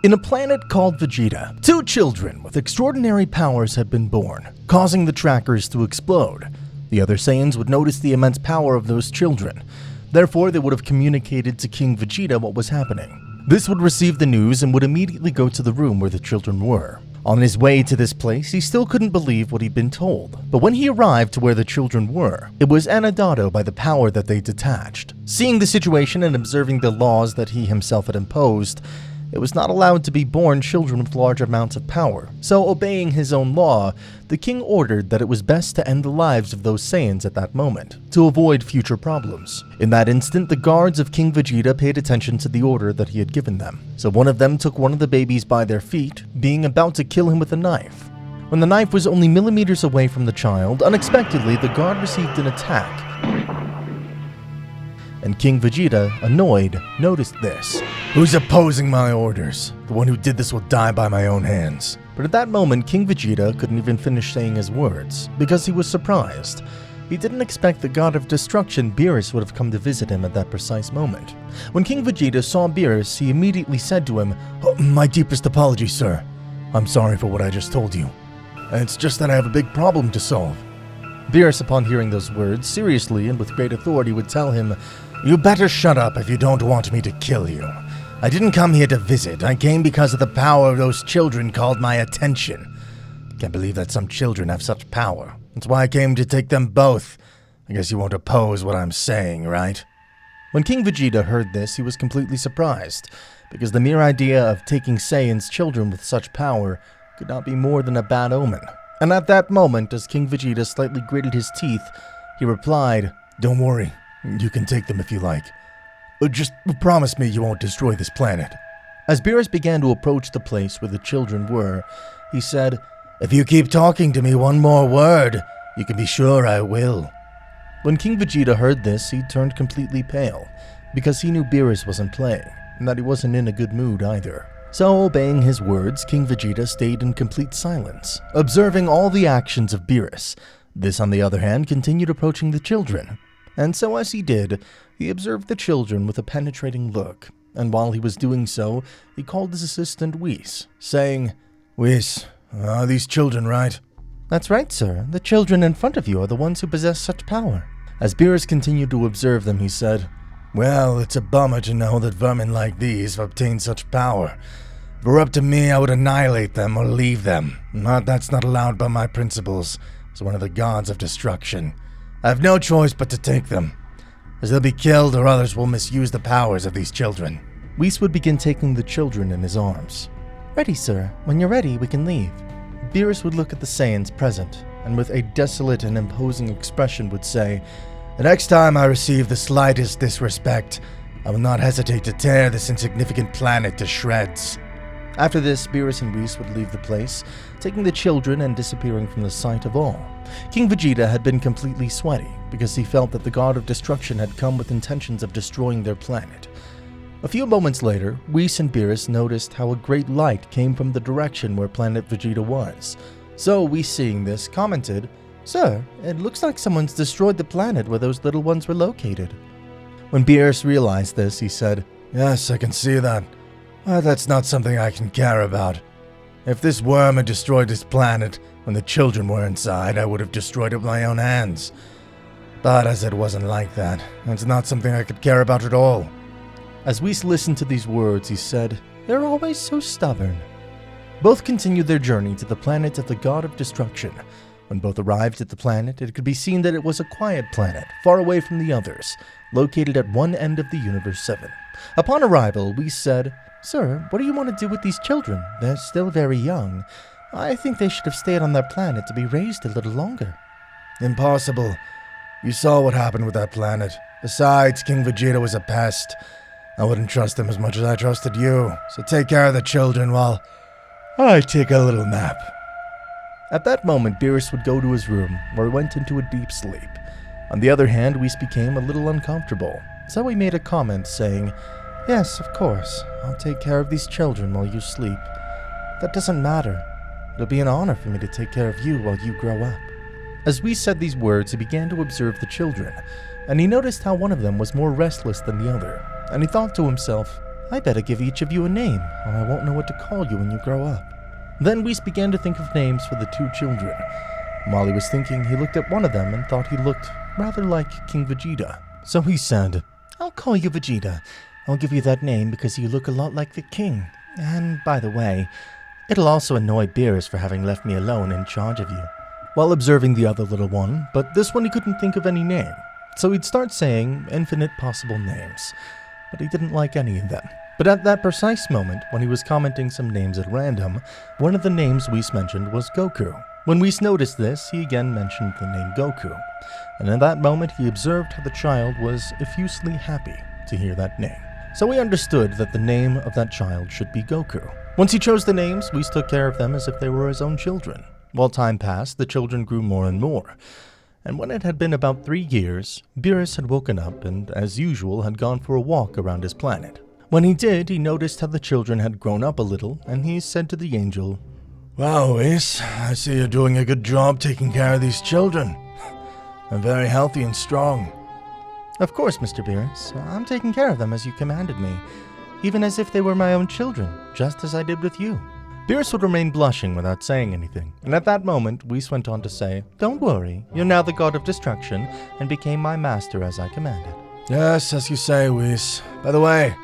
In a planet called Vegeta, two children with extraordinary powers had been born, causing the trackers to explode. The other Saiyans would notice the immense power of those children. Therefore, they would have communicated to King Vegeta what was happening. This would receive the news and would immediately go to the room where the children were. On his way to this place, he still couldn't believe what he'd been told. But when he arrived to where the children were, it was anodado by the power that they detached. Seeing the situation and observing the laws that he himself had imposed, it was not allowed to be born children with large amounts of power. So, obeying his own law, the king ordered that it was best to end the lives of those Saiyans at that moment, to avoid future problems. In that instant, the guards of King Vegeta paid attention to the order that he had given them. So one of them took one of the babies by their feet, being about to kill him with a knife. When the knife was only millimeters away from the child, unexpectedly the guard received an attack. And King Vegeta, annoyed, noticed this. "Who's opposing my orders? The one who did this will die by my own hands." But at that moment, King Vegeta couldn't even finish saying his words, because he was surprised. He didn't expect the god of destruction, Beerus, would have come to visit him at that precise moment. When King Vegeta saw Beerus, he immediately said to him, "Oh, my deepest apologies, sir. I'm sorry for what I just told you. It's just that I have a big problem to solve." Beerus, upon hearing those words, seriously and with great authority would tell him, "You better shut up if you don't want me to kill you. I didn't come here to visit. I came because of the power of those children called my attention. Can't believe that some children have such power. That's why I came to take them both. I guess you won't oppose what I'm saying, right?" When King Vegeta heard this, he was completely surprised, because the mere idea of taking Saiyan's children with such power could not be more than a bad omen. And at that moment, as King Vegeta slightly gritted his teeth, he replied, "Don't worry. You can take them if you like. But just promise me you won't destroy this planet." As Beerus began to approach the place where the children were, he said, "If you keep talking to me one more word, you can be sure I will." When King Vegeta heard this, he turned completely pale, because he knew Beerus wasn't playing, and that he wasn't in a good mood either. So, obeying his words, King Vegeta stayed in complete silence, observing all the actions of Beerus. This, on the other hand, continued approaching the children. And so as he did, he observed the children with a penetrating look, and while he was doing so, he called his assistant Whis, saying, "Whis, are these children right?" "That's right, sir. The children in front of you are the ones who possess such power." As Beerus continued to observe them, he said, "Well, it's a bummer to know that vermin like these have obtained such power. If it were up to me, I would annihilate them or leave them. But that's not allowed by my principles, as one of the gods of destruction. I have no choice but to take them, as they'll be killed or others will misuse the powers of these children." Whis would begin taking the children in his arms. "Ready, sir. When you're ready, we can leave." Beerus would look at the Saiyans present, and with a desolate and imposing expression would say, "The next time I receive the slightest disrespect, I will not hesitate to tear this insignificant planet to shreds." After this, Beerus and Whis would leave the place, taking the children and disappearing from the sight of all. King Vegeta had been completely sweaty, because he felt that the god of destruction had come with intentions of destroying their planet. A few moments later, Whis and Beerus noticed how a great light came from the direction where planet Vegeta was. So Whis, seeing this, commented, "Sir, it looks like someone's destroyed the planet where those little ones were located." When Beerus realized this, he said, "Yes, I can see that. But that's not something I can care about. If this worm had destroyed this planet when the children were inside, I would have destroyed it with my own hands. But as it wasn't like that, it's not something I could care about at all." As Whis listened to these words, he said, "You're always so stubborn." Both continued their journey to the planet of the god of destruction. When both arrived at the planet, it could be seen that it was a quiet planet, far away from the others, located at one end of the Universe 7. Upon arrival, Whis said, "Sir, what do you want to do with these children? They're still very young. I think they should have stayed on their planet to be raised a little longer." "Impossible. You saw what happened with that planet. Besides, King Vegeta was a pest. I wouldn't trust him as much as I trusted you. So take care of the children while I take a little nap." At that moment, Beerus would go to his room, where he went into a deep sleep. On the other hand, Whis became a little uncomfortable, so he made a comment saying, "Yes, of course. I'll take care of these children while you sleep. That doesn't matter. It'll be an honor for me to take care of you while you grow up." As Whis said these words, he began to observe the children, and he noticed how one of them was more restless than the other, and he thought to himself, I better give each of you a name, or I won't know what to call you when you grow up. Then Whis began to think of names for the two children. While he was thinking, he looked at one of them and thought he looked rather like King Vegeta. So he said, I'll call you Vegeta. I'll give you that name because you look a lot like the king. And by the way, it'll also annoy Beerus for having left me alone in charge of you. While observing the other little one, but this one he couldn't think of any name. So he'd start saying infinite possible names, but he didn't like any of them. But at that precise moment, when he was commenting some names at random, one of the names Whis mentioned was Goku. When Whis noticed this, he again mentioned the name Goku. And in that moment, he observed how the child was effusively happy to hear that name. So he understood that the name of that child should be Goku. Once he chose the names, Whis took care of them as if they were his own children. While time passed, the children grew more and more. And when it had been about 3 years, Beerus had woken up and, as usual, had gone for a walk around his planet. When he did, he noticed how the children had grown up a little, and he said to the angel, Wow, Whis, I see you're doing a good job taking care of these children. They're very healthy and strong. Of course, Mr. Beerus. I'm taking care of them as you commanded me, even as if they were my own children, just as I did with you. Beerus would remain blushing without saying anything, and at that moment, Whis went on to say, Don't worry, you're now the god of destruction, and became my master as I commanded. Yes, as you say, Whis. By the way,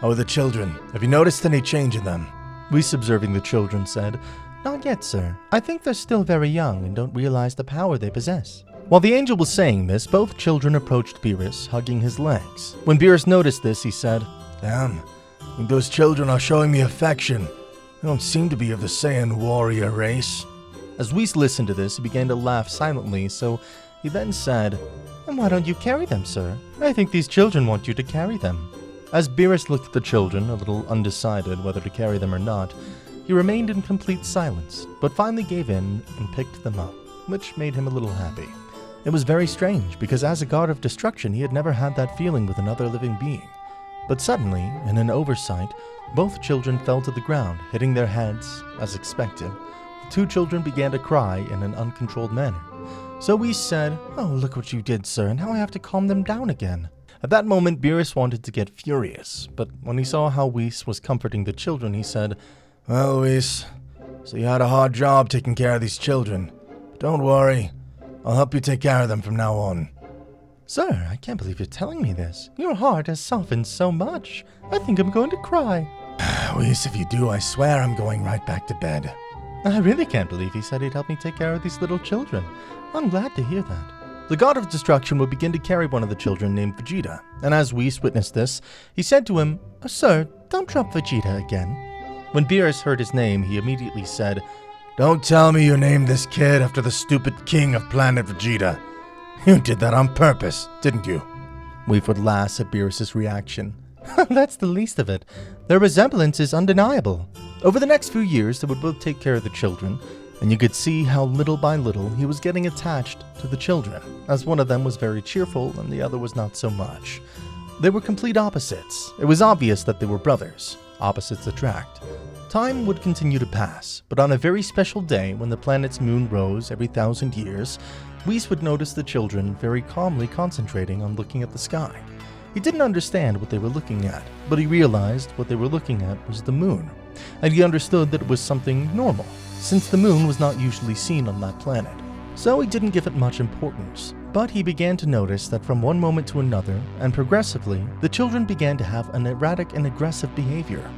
how are the children? Have you noticed any change in them? Whis, observing the children, said, Not yet, sir. I think they're still very young and don't realize the power they possess. While the angel was saying this, both children approached Beerus, hugging his legs. When Beerus noticed this, he said, Damn, I think those children are showing me affection. They don't seem to be of the Saiyan warrior race. As Whis listened to this, he began to laugh silently, so he then said, And why don't you carry them, sir? I think these children want you to carry them. As Beerus looked at the children, a little undecided whether to carry them or not, he remained in complete silence, but finally gave in and picked them up, which made him a little happy. It was very strange, because as a god of destruction, he had never had that feeling with another living being. But suddenly, in an oversight, both children fell to the ground, hitting their heads, as expected. The two children began to cry in an uncontrolled manner. So Whis said, Oh, look what you did, sir, now I have to calm them down again. At that moment, Beerus wanted to get furious, but when he saw how Whis was comforting the children, he said, Well, Whis, so you had a hard job taking care of these children. But don't worry, I'll help you take care of them from now on. Sir, I can't believe you're telling me this. Your heart has softened so much. I think I'm going to cry. Whis, if you do, I swear I'm going right back to bed. I really can't believe he said he'd help me take care of these little children. I'm glad to hear that. The god of destruction would begin to carry one of the children named Vegeta, and as Whis witnessed this, he said to him, Sir, don't drop Vegeta again. When Beerus heard his name, he immediately said, Don't tell me you named this kid after the stupid king of planet Vegeta. You did that on purpose, didn't you? Whis would laugh at Beerus' reaction. That's the least of it. Their resemblance is undeniable. Over the next few years, they would both take care of the children, and you could see how little by little he was getting attached to the children, as one of them was very cheerful and the other was not so much. They were complete opposites. It was obvious that they were brothers. Opposites attract. Time would continue to pass, but on a very special day when the planet's moon rose every 1,000 years, Whis would notice the children very calmly concentrating on looking at the sky. He didn't understand what they were looking at, but he realized what they were looking at was the moon, and he understood that it was something normal, since the moon was not usually seen on that planet. So he didn't give it much importance, but he began to notice that from one moment to another, and progressively, the children began to have an erratic and aggressive behavior,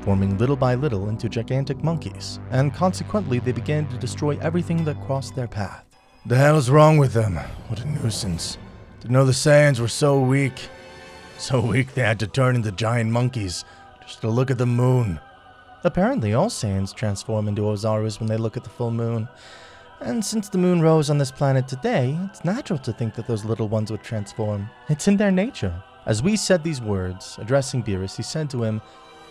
forming little by little into gigantic monkeys, and consequently they began to destroy everything that crossed their path. The hell's wrong with them? What a nuisance. Didn't know the Saiyans were so weak. So weak they had to turn into giant monkeys just to look at the moon. Apparently all Saiyans transform into Ozarus when they look at the full moon. And since the moon rose on this planet today, it's natural to think that those little ones would transform. It's in their nature. As Whis said these words, addressing Beerus, he said to him,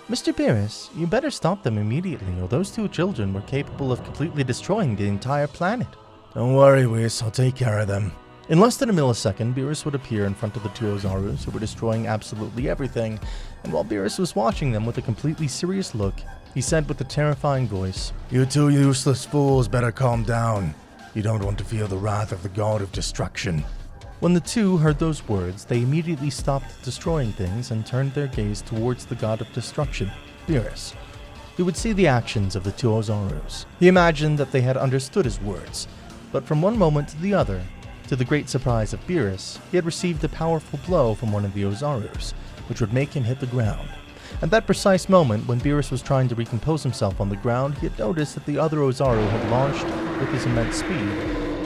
Mr. Beerus, you better stop them immediately, or those two children were capable of completely destroying the entire planet. Don't worry, Whis, I'll take care of them. In less than a millisecond, Beerus would appear in front of the two Ozarus, who were destroying absolutely everything, and while Beerus was watching them with a completely serious look, he said with a terrifying voice, You two useless fools better calm down. You don't want to feel the wrath of the god of destruction. When the two heard those words, they immediately stopped destroying things and turned their gaze towards the god of destruction, Beerus. He would see the actions of the two Ozarus. He imagined that they had understood his words, but from one moment to the other, to the great surprise of Beerus, he had received a powerful blow from one of the Ozarus, which would make him hit the ground. At that precise moment, when Beerus was trying to recompose himself on the ground, he had noticed that the other Ozaru had launched with his immense speed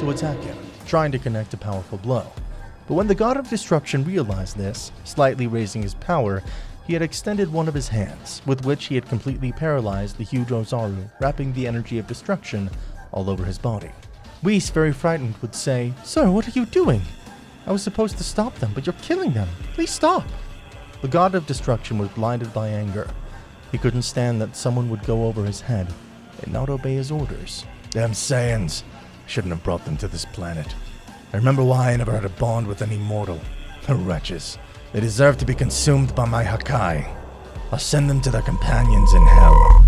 to attack him, trying to connect a powerful blow. But when the god of destruction realized this, slightly raising his power, he had extended one of his hands, with which he had completely paralyzed the huge Ozaru, wrapping the energy of destruction all over his body. Whis, very frightened, would say, "Sir, what are you doing? I was supposed to stop them, but you're killing them. Please stop." The god of destruction was blinded by anger. He couldn't stand that someone would go over his head and not obey his orders. Damn Saiyans. Shouldn't have brought them to this planet. I remember why I never had a bond with any mortal. The wretches. They deserve to be consumed by my Hakai. I'll send them to their companions in hell.